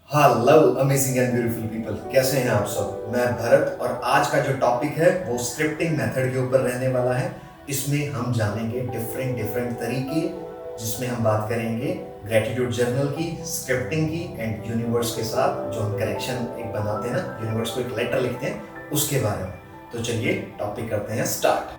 Hello amazing and beautiful people, कैसे हैं आप सब। मैं भरत और आज का जो टॉपिक है वो स्क्रिप्टिंग मेथड के ऊपर रहने वाला है। इसमें हम जानेंगे डिफरेंट डिफरेंट तरीके, जिसमें हम बात करेंगे ग्रेटिट्यूड जर्नल की, स्क्रिप्टिंग की एंड यूनिवर्स के साथ जो हम कनेक्शन एक बनाते हैं ना, यूनिवर्स को एक लेटर लिखते हैं, उसके बारे में। तो चलिए टॉपिक करते हैं स्टार्ट।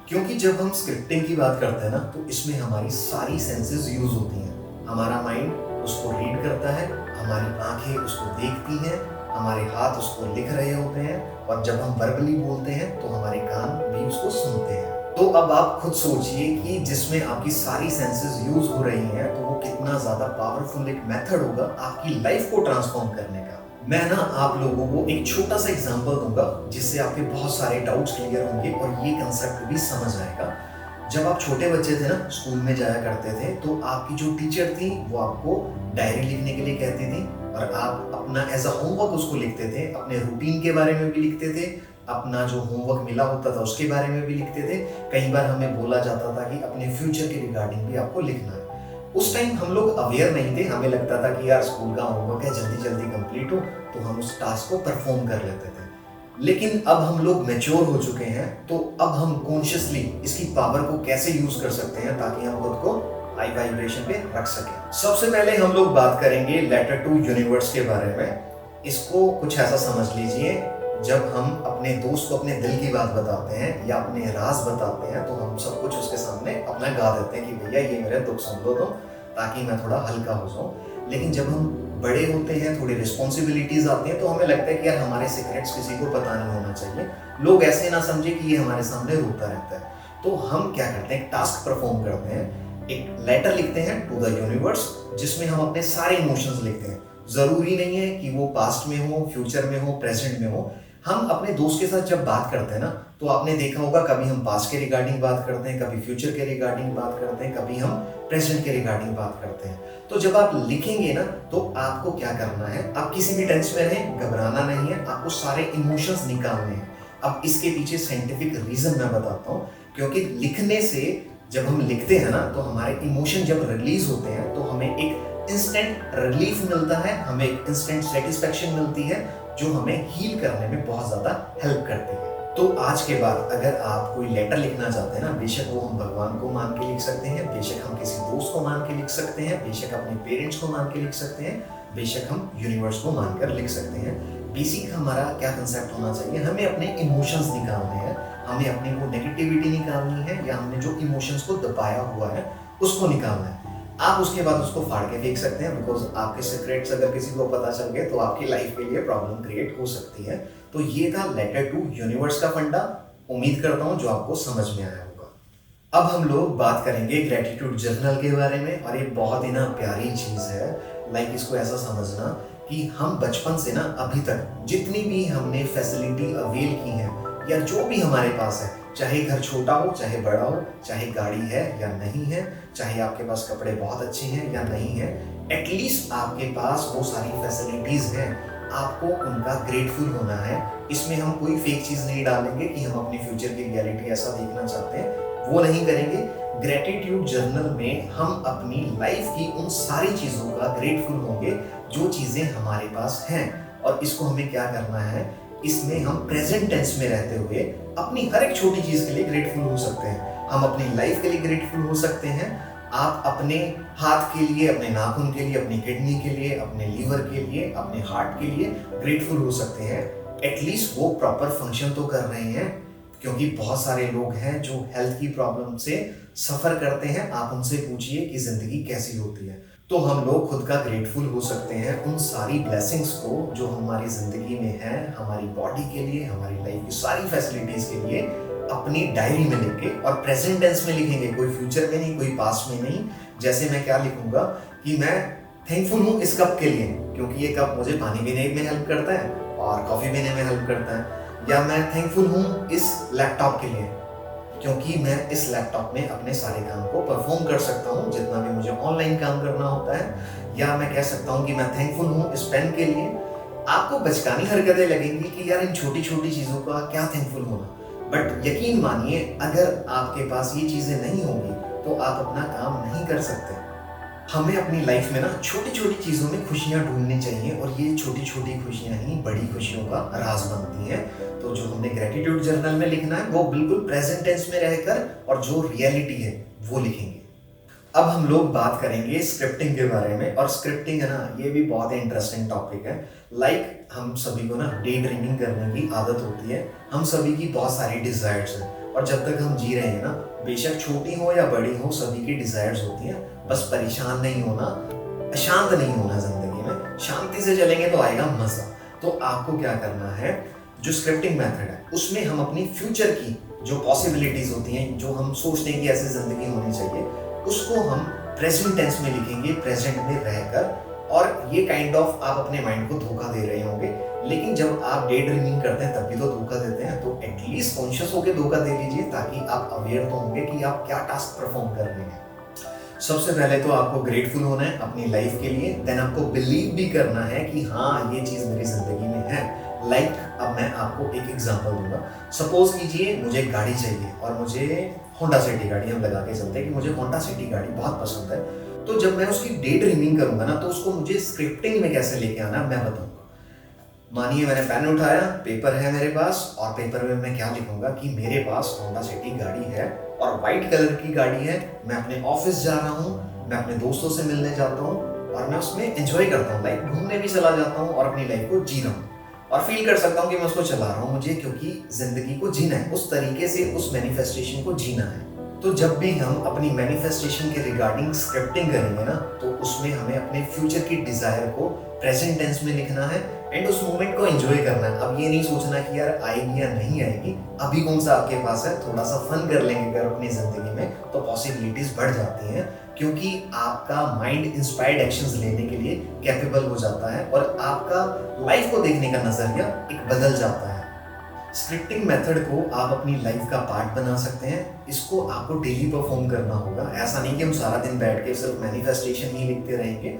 क्योंकि जब हम स्क्रिप्टिंग की बात करते हैं ना, तो इसमें हमारी सारी सेंसेस यूज होती हैं। हमारा माइंड उसको रीड करता है, हमारी आंखें उसको देखती हैं, हमारे हाथ उसको लिख रहे होते हैं, और जब हम वर्बली बोलते हैं तो हमारे कान भी उसको सुनते हैं। तो अब आप खुद सोचिए कि जिसमें आपकी सारी सेंसेस यूज हो रही हैं, तो वो कितना ज्यादा पावरफुल एक मेथड होगा आपकी लाइफ को ट्रांसफॉर्म करने का। मैं ना आप लोगों को एक छोटा सा एग्जांपल दूंगा, जिससे आपके बहुत सारे डाउट्स क्लियर होंगे और ये कंसेप्ट भी समझ आएगा। जब आप छोटे बच्चे थे ना, स्कूल में जाया करते थे, तो आपकी जो टीचर थी वो आपको डायरी लिखने के लिए कहती थी, और आप अपना एज अ होमवर्क उसको लिखते थे। अपने रूटीन के बारे में भी लिखते थे, अपना जो होमवर्क मिला होता था उसके बारे में भी लिखते थे। कई बार हमें बोला जाता था कि अपने फ्यूचर के रिगार्डिंग भी आपको लिखना है। उस टाइम हम लोग अवेयर नहीं थे, हमें लगता था कि यार स्कूल का होमवर्क है, जल्दी जल्दी कंप्लीट हो, तो हम उस टास्क को परफॉर्म कर लेते थे। लेकिन अब हम लोग मैच्योर हो चुके हैं, तो अब हम कॉन्शियसली इसकी पावर को कैसे यूज कर सकते हैं ताकि हम खुद को हाई वाइब्रेशन पे रख सकें। सबसे पहले हम लोग बात करेंगे लेटर टू यूनिवर्स के बारे में। इसको कुछ ऐसा समझ लीजिए, जब हम अपने दोस्त को अपने दिल की बात बताते हैं या अपने राज बताते हैं, तो हम सब कुछ उसके सामने अपना गा देते हैं कि भैया ये मेरे दुख सुन लो तुम, ताकि मैं थोड़ा हल्का हो जाऊं। लेकिन जब हम बड़े होते हैं, थोड़ी रिस्पॉन्सिबिलिटीज आती हैं, तो हमें लगता है कि यार हमारे सीक्रेट्स किसी को पता नहीं होना चाहिए, लोग ऐसे ना समझे कि ये हमारे सामने रोता रहता है। तो हम क्या करते हैं, एक टास्क परफॉर्म करते हैं, एक लेटर लिखते हैं टू द यूनिवर्स, जिसमें हम अपने सारे इमोशंस लिखते हैं। जरूरी नहीं है कि वो पास्ट में हो, फ्यूचर में हो, प्रेजेंट में हो। हम अपने दोस्त के साथ जब बात करते हैं ना, तो आपने देखा होगा कभी हम पास्ट के रिगार्डिंग बात करते हैं, कभी फ्यूचर के रिगार्डिंग बात करते हैं, कभी हम प्रेजेंट के रिगार्डिंग बात करते हैं। तो जब आप लिखेंगे ना, तो आपको क्या करना है, आप किसी भी टेंशन में रहें, घबराना नहीं है, आपको सारे इमोशंस निकालने हैं। अब इसके पीछे साइंटिफिक रीजन मैं बताता हूँ। क्योंकि लिखने से, जब हम लिखते हैं ना, तो हमारे इमोशन जब रिलीज होते हैं, तो हमें एक इंस्टेंट रिलीफ मिलता है, हमें एक इंस्टेंट सेटिस्फेक्शन मिलती है, जो हमें हील करने में बहुत ज्यादा हेल्प करती है। तो आज के बाद अगर आप कोई लेटर लिखना चाहते हैं ना, बेशक वो हम भगवान को मान के लिख सकते हैं, बेशक हम किसी दोस्त को मान के लिख सकते हैं, बेशक अपने पेरेंट्स को मान के लिख सकते हैं, बेशक हम यूनिवर्स को मानकर लिख सकते हैं। बेसिक हमारा क्या कंसेप्ट होना चाहिए, हमें अपने इमोशंस निकालने हैं, हमें अपनी वो नेगेटिविटी निकालनी है, या हमने जो इमोशंस को दबाया हुआ है उसको निकालना है। आप उसके बाद उसको फाड़ के फेंक सकते हैं, बिकॉज आपके सीक्रेट्स अगर किसी को पता चल गए तो आपकी लाइफ के लिए प्रॉब्लम क्रिएट हो सकती है। तो ये था लेटर टू यूनिवर्स का फंडा। उम्मीद करता हूं जो आपको समझ में आया होगा। अब हम लोग बात करेंगे ग्रेटिट्यूड जर्नल के बारे में, और ये बहुत ही ना प्यारी चीज है। लाइक इसको ऐसा समझना कि हम बचपन से ना अभी तक जितनी भी हमने फैसिलिटी अवेल की है, या जो भी हमारे पास है, चाहे घर छोटा हो चाहे बड़ा हो, चाहे गाड़ी है या नहीं है, चाहे आपके पास कपड़े बहुत अच्छे हैं या नहीं है, एटलीस्ट आपके पास वो सारी फैसिलिटीज हैं, आपको उनका ग्रेटफुल होना है। इसमें हम कोई फेक चीज नहीं डालेंगे कि हम अपनी फ्यूचर की रियलिटी ऐसा देखना चाहते हैं, वो नहीं करेंगे। ग्रेटिट्यूड जर्नल में हम अपनी लाइफ की उन सारी चीजों का ग्रेटफुल होंगे जो चीजें हमारे पास हैं। और इसको हमें क्या करना है, इसमें हम प्रेजेंट टेंस में रहते हुए अपनी हर एक छोटी चीज के लिए ग्रेटफुल हो सकते हैं। हम अपनी लाइफ के लिए ग्रेटफुल हो सकते हैं। आप अपने हाथ के लिए, अपने नाखून के लिए, अपनी किडनी के लिए, अपने लीवर के लिए, अपने हार्ट के लिए ग्रेटफुल हो सकते हैं। एटलीस्ट वो प्रॉपर फंक्शन तो कर रहे हैं। क्योंकि बहुत सारे लोग हैं जो हेल्थ की प्रॉब्लम से सफर करते हैं, आप उनसे पूछिए कि जिंदगी कैसी होती है। तो हम लोग खुद का ग्रेटफुल हो सकते हैं उन सारी ब्लेसिंग्स को जो हमारी जिंदगी में है, हमारी बॉडी के लिए, हमारी लाइफ की सारी फैसिलिटीज के लिए, अपनी डायरी में लिख के, और प्रेजेंट टेंस में लिखेंगे, कोई फ्यूचर में नहीं, कोई पास्ट में नहीं। जैसे मैं क्या लिखूंगा कि मैं थैंकफुल हूँ इस कप के लिए, क्योंकि ये कप मुझे पानी पीने में हेल्प करता है और कॉफी पीने में हेल्प करता है। या मैं थैंकफुल हूँ इस लैपटॉप के लिए, क्योंकि मैं इस लैपटॉप में अपने सारे काम को परफॉर्म कर सकता हूँ, जितना भी मुझे ऑनलाइन काम करना होता है। या मैं कह सकता हूँ कि मैं थैंकफुल हूँ इस पेन के लिए। आपको बचकानी हरकतें लगेंगी कि यार इन छोटी छोटी चीजों का क्या थैंकफुल होना, बट यकीन मानिए अगर आपके पास ये चीजें नहीं होंगी तो आप अपना काम नहीं कर सकते। हमें अपनी लाइफ में ना छोटी छोटी चीज़ों में खुशियाँ ढूंढनी चाहिए और ये छोटी छोटी खुशियाँ ही बड़ी खुशियों का राज बनती हैं। तो जो हमने ग्रेटिट्यूड जर्नल में लिखना है वो बिल्कुल प्रेजेंट टेंस में रहकर और जो रियलिटी है वो लिखेंगे। अब हम लोग बात करेंगे स्क्रिप्टिंग के बारे में, और स्क्रिप्टिंग है ना, ये भी बहुत इंटरेस्टिंग टॉपिक है। हम सभी को ना डे ड्रीमिंग करने की आदत होती है। हम सभी की बहुत सारी डिजायर्स हैं और जब तक हम जी रहे हैं ना, बेशक छोटी हो या बड़ी हो, सभी की डिजायर्स होती हैं। बस परेशान नहीं होना, अशांत नहीं होना जिंदगी में। शांति से चलेंगे तो आएगा मजा। तो आपको क्या करना है, जो स्क्रिप्टिंग मेथड है उसमें हम अपनी फ्यूचर की जो पॉसिबिलिटीज होती हैं, जो हम सोचते हैं कि ऐसी जिंदगी होनी चाहिए, उसको हम प्रेजेंट टेंस में लिखेंगे, प्रेजेंट में रहकर। और ये काइंड ऑफ आप अपने माइंड को धोखा दे रहे होंगे, लेकिन जब आप डे ड्रीमिंग करते हैं तब भी तो धोखा देते हैं। तो एटलीस्ट कॉन्शियस होकर धोखा दे लीजिए, ताकि आप अवेयर तो होंगे कि आप क्या टास्क परफॉर्म कर रहे हैं। सबसे पहले तो आपको ग्रेटफुल होना है अपनी लाइफ के लिए। देन आपको बिलीव भी करना है कि हाँ, ये चीज़ मेरी जिंदगी में है। अब मैं आपको एक एग्जांपल दूंगा। सपोज कीजिए मुझे गाड़ी चाहिए और मुझे होंडा सिटी गाड़ी, हम लगा के चलते हैं कि मुझे होंडा सिटी गाड़ी बहुत पसंद है। तो जब मैं उसकी डे ड्रीमिंग करूंगा ना, तो उसको मुझे स्क्रिप्टिंग में कैसे लेके आना मैं बताऊंगा। मानिए मैंने पेन उठाया, पेपर है मेरे पास, और पेपर में मैं क्या लिखूंगा कि मेरे पास होंडा सिटी गाड़ी है और व्हाइट कलर की गाड़ी है। मैं अपने ऑफिस जा रहा हूँ, मैं अपने दोस्तों से मिलने जाता हूँ और मैं उसमें एंजॉय करता हूँ, लाइक घूमने भी चला जाता हूँ और अपनी लाइफ को जी रहा हूँ और फील कर सकता हूँ कि मैं उसको चला रहा हूँ मुझे, क्योंकि जिंदगी को जीना है, उस तरीके से उस मैनिफेस्टेशन को जीना है। तो जब भी हम अपनी मैनिफेस्टेशन के रिगार्डिंग स्क्रिप्टिंग करेंगे ना, तो उसमें हमें अपने फ्यूचर की डिजायर को प्रेजेंट टेंस में लिखना है एंड उस मोमेंट को एंजॉय करना है। अब ये नहीं सोचना कि यार आएगी या नहीं आएगी, अभी कौन सा आपके पास है, थोड़ा सा फन कर लेंगे अगर अपनी जिंदगी में, तो पॉसिबिलिटीज बढ़ जाती हैं, क्योंकि आपका माइंड इंस्पायर्ड एक्शंस लेने के लिए कैपेबल हो जाता है और आपका लाइफ को देखने का नजरिया एक बदल जाता है। स्क्रिप्टिंग मेथड को आप अपनी लाइफ का पार्ट बना सकते हैं। इसको आपको डेली परफॉर्म करना होगा। ऐसा नहीं कि हम सारा दिन बैठ के सिर्फ मैनिफेस्टेशन ही लिखते रहेंगे।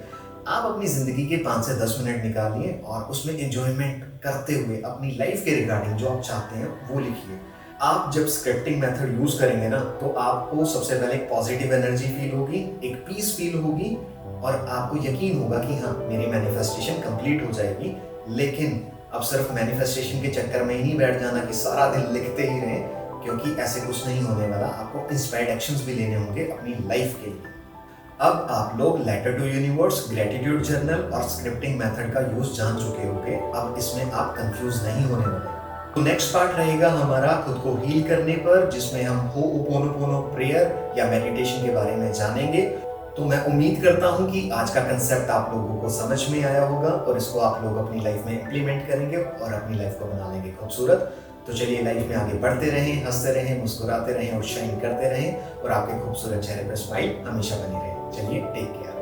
आप अपनी जिंदगी के 5 से 10 मिनट निकालिए और उसमें एंजॉयमेंट करते हुए अपनी लाइफ के रिगार्डिंग जो आप चाहते हैं वो लिखिए। आप जब स्क्रिप्टिंग मेथड यूज करेंगे ना, तो आपको सबसे पहले एक पॉजिटिव एनर्जी फील होगी, एक पीस फील होगी और आपको यकीन होगा कि हाँ, मेरी मैनिफेस्टेशन कंप्लीट हो जाएगी। लेकिन अब सिर्फ मैनिफेस्टेशन के चक्कर में ही नहीं बैठ जाना कि सारा दिन लिखते ही रहें, क्योंकि ऐसे कुछ नहीं होने वाला। आपको इंस्पायर्ड एक्शंस भी लेने होंगे अपनी लाइफ के लिए। अब आप लोग letter to universe, gratitude journal और स्क्रिप्टिंग मेथड का यूज जान चुके होंगे। अब इसमें आप कंफ्यूज नहीं होने वाले। तो नेक्स्ट पार्ट रहेगा हमारा खुद को हील करने पर, जिसमें हम होओपोनोपोनो प्रेयर या मेडिटेशन के बारे में जानेंगे। तो मैं उम्मीद करता हूं कि आज का कंसेप्ट आप लोगों को समझ में आया होगा और इसको आप लोग अपनी लाइफ में इंप्लीमेंट करेंगे और अपनी लाइफ को बना लेंगे खूबसूरत। तो चलिए लाइफ में आगे बढ़ते रहें, हंसते रहें, मुस्कुराते रहें और शाइन करते रहें और आपके खूबसूरत चेहरे पर स्माइल हमेशा बनी रहे। चलिए, टेक केयर।